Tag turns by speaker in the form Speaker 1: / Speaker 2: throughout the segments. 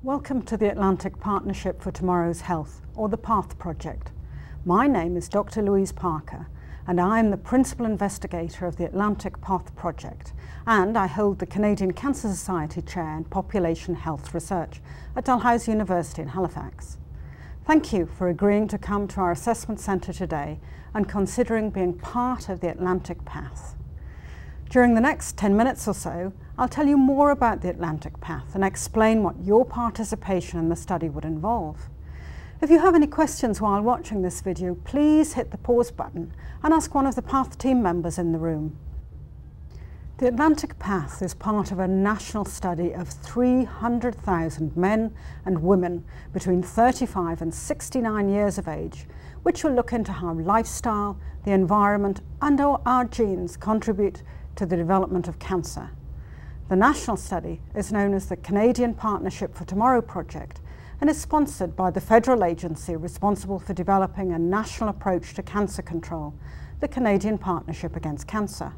Speaker 1: Welcome to the Atlantic Partnership for Tomorrow's Health, or the PATH project. My name is Dr. Louise Parker, and I am the Principal Investigator of the Atlantic PATH project, and I hold the Canadian Cancer Society Chair in Population Health Research at Dalhousie University in Halifax. Thank you for agreeing to come to our assessment centre today and considering being part of the Atlantic PATH. During the next 10 minutes or so, I'll tell you more about the Atlantic PATH and explain what your participation in the study would involve. If you have any questions while watching this video, please hit the pause button and ask one of the PATH team members in the room. The Atlantic PATH is part of a national study of 300,000 men and women between 35 and 69 years of age, which will look into how lifestyle, the environment and our genes contribute to the development of cancer. The national study is known as the Canadian Partnership for Tomorrow project and is sponsored by the federal agency responsible for developing a national approach to cancer control, the Canadian Partnership Against Cancer.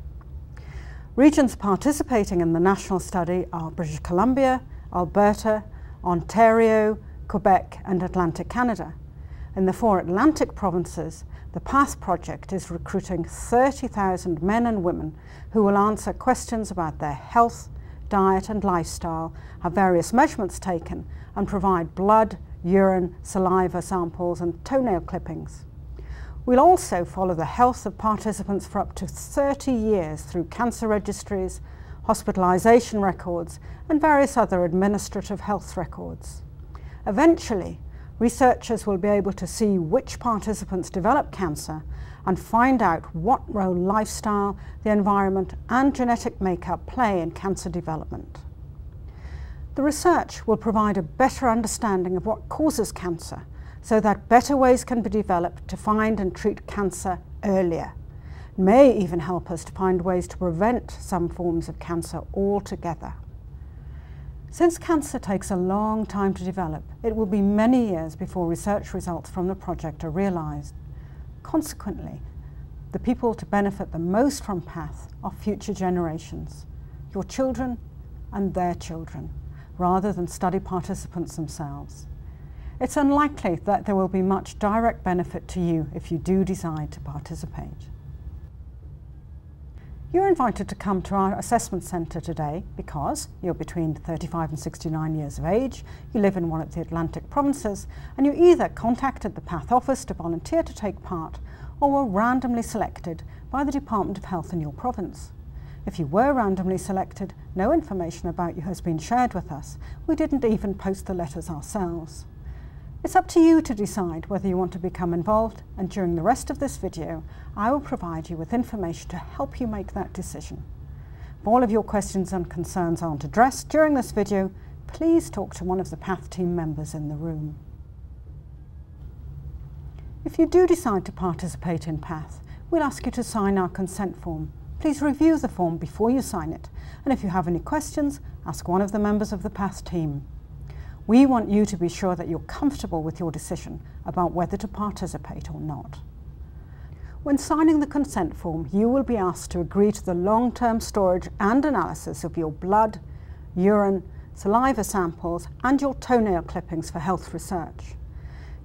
Speaker 1: Regions participating in the national study are British Columbia, Alberta, Ontario, Quebec and Atlantic Canada. In the 4 Atlantic provinces, the PATH project is recruiting 30,000 men and women who will answer questions about their health, diet and lifestyle, have various measurements taken and provide blood, urine, saliva samples and toenail clippings. We'll also follow the health of participants for up to 30 years through cancer registries, hospitalisation records and various other administrative health records. Eventually, researchers will be able to see which participants develop cancer and find out what role lifestyle, the environment and genetic makeup play in cancer development. The research will provide a better understanding of what causes cancer so that better ways can be developed to find and treat cancer earlier. It may even help us to find ways to prevent some forms of cancer altogether. Since cancer takes a long time to develop, it will be many years before research results from the project are realised. Consequently, the people to benefit the most from PATH are future generations, your children and their children, rather than study participants themselves. It's unlikely that there will be much direct benefit to you if you do decide to participate. You're invited to come to our assessment centre today because you're between 35 and 69 years of age, you live in one of the Atlantic provinces, and you either contacted the PATH office to volunteer to take part or were randomly selected by the Department of Health in your province. If you were randomly selected, no information about you has been shared with us. We didn't even post the letters ourselves. It's up to you to decide whether you want to become involved, and during the rest of this video, I will provide you with information to help you make that decision. If all of your questions and concerns aren't addressed during this video, please talk to one of the PATH team members in the room. If you do decide to participate in PATH, we'll ask you to sign our consent form. Please review the form before you sign it, and if you have any questions, ask one of the members of the PATH team. We want you to be sure that you're comfortable with your decision about whether to participate or not. When signing the consent form, you will be asked to agree to the long-term storage and analysis of your blood, urine, saliva samples and your toenail clippings for health research.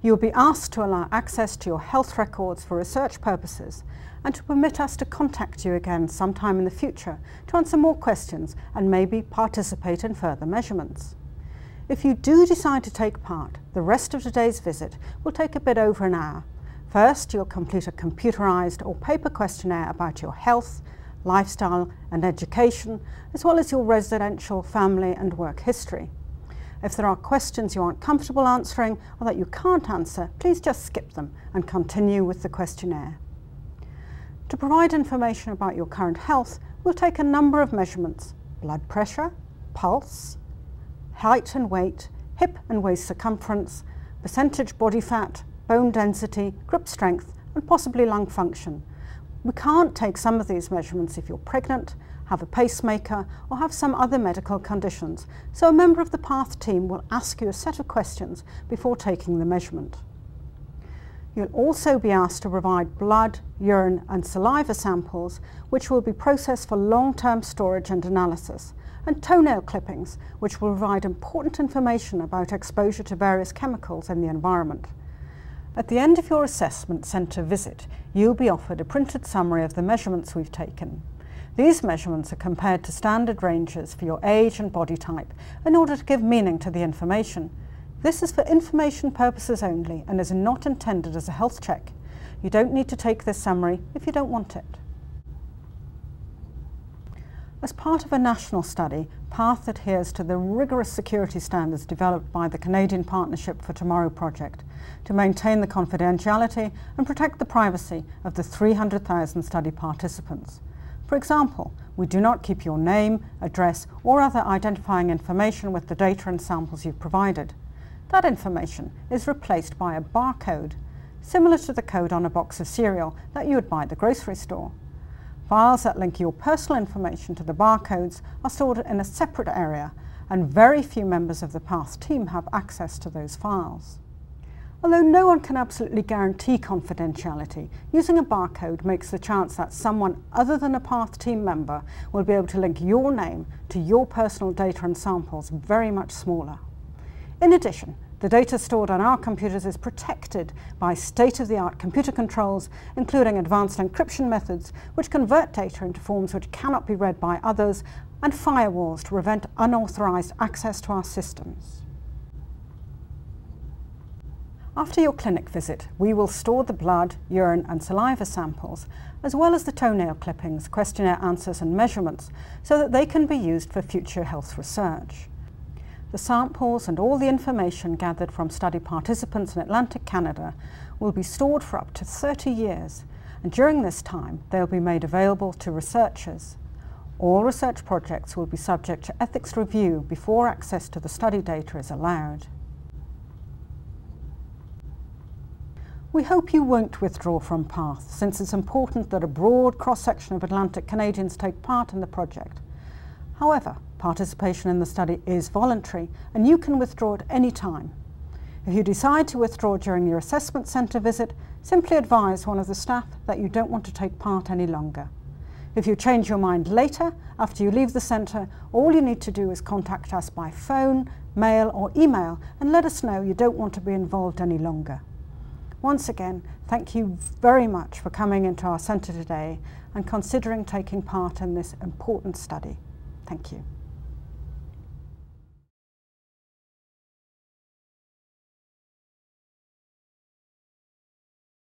Speaker 1: You will be asked to allow access to your health records for research purposes and to permit us to contact you again sometime in the future to answer more questions and maybe participate in further measurements. If you do decide to take part, the rest of today's visit will take a bit over an hour. First, you'll complete a computerized or paper questionnaire about your health, lifestyle and education, as well as your residential, family and work history. If there are questions you aren't comfortable answering or that you can't answer, please just skip them and continue with the questionnaire. To provide information about your current health, we'll take a number of measurements: blood pressure, pulse, height and weight, hip and waist circumference, percentage body fat, bone density, grip strength, and possibly lung function. We can't take some of these measurements if you're pregnant, have a pacemaker, or have some other medical conditions, so a member of the PATH team will ask you a set of questions before taking the measurement. You'll also be asked to provide blood, urine and saliva samples which will be processed for long-term storage and analysis, and toenail clippings which will provide important information about exposure to various chemicals in the environment. At the end of your assessment centre visit, you'll be offered a printed summary of the measurements we've taken. These measurements are compared to standard ranges for your age and body type in order to give meaning to the information. This is for information purposes only and is not intended as a health check. You don't need to take this summary if you don't want it. As part of a national study, PATH adheres to the rigorous security standards developed by the Canadian Partnership for Tomorrow project to maintain the confidentiality and protect the privacy of the 300,000 study participants. For example, we do not keep your name, address or other identifying information with the data and samples you've provided. That information is replaced by a barcode, similar to the code on a box of cereal that you would buy at the grocery store. Files that link your personal information to the barcodes are stored in a separate area, and very few members of the PATH team have access to those files. Although no one can absolutely guarantee confidentiality, using a barcode makes the chance that someone other than a PATH team member will be able to link your name to your personal data and samples very much smaller. In addition, the data stored on our computers is protected by state-of-the-art computer controls, including advanced encryption methods which convert data into forms which cannot be read by others, and firewalls to prevent unauthorized access to our systems. After your clinic visit, we will store the blood, urine and saliva samples, as well as the toenail clippings, questionnaire answers and measurements, so that they can be used for future health research. The samples and all the information gathered from study participants in Atlantic Canada will be stored for up to 30 years, and during this time they will be made available to researchers. All research projects will be subject to ethics review before access to the study data is allowed. We hope you won't withdraw from PATH, since it's important that a broad cross-section of Atlantic Canadians take part in the project. However, participation in the study is voluntary and you can withdraw at any time. If you decide to withdraw during your assessment centre visit, simply advise one of the staff that you don't want to take part any longer. If you change your mind later, after you leave the centre, all you need to do is contact us by phone, mail or email and let us know you don't want to be involved any longer. Once again, thank you very much for coming into our centre today and considering taking part in this important study. Thank you.